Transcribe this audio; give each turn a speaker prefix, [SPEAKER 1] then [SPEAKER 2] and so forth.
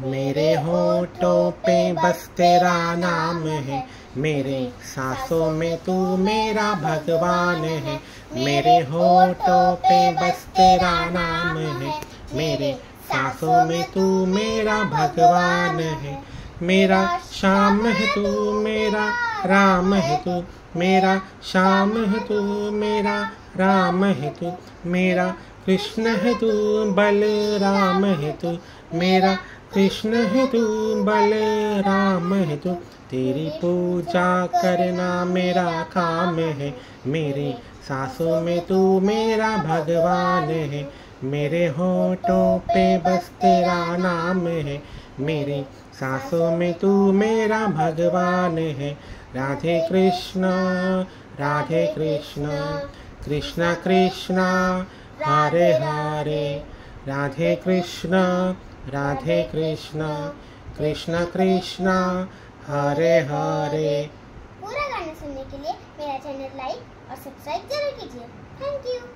[SPEAKER 1] मेरे होठों पे बस तेरा नाम है, मेरे सांसों में तू मेरा भगवान है। मेरे होठों पे बस तेरा नाम है, मेरे सांसों में तू मेरा भगवान है। मेरा श्याम है तू, मेरा राम है तू, मेरा श्याम है तू, मेरा राम है तू, मेरा कृष्ण है तू, बलराम है तू, मेरा कृष्ण है तू, बलराम है तू। तेरी पूजा करना मेरा काम है, मेरे सांसों में तू मेरा भगवान है। मेरे होठों पे बस तेरा नाम है, मेरे सांसों में तू मेरा भगवान है। राधे कृष्ण राधे कृष्ण, कृष्ण कृष्ण हरे हरे, राधे कृष्ण राधे कृष्ण, कृष्ण कृष्ण हरे हरे।
[SPEAKER 2] पूरा गाना सुनने के लिए मेरा चैनल लाइक और सब्सक्राइब जरूर कीजिए। Thank you.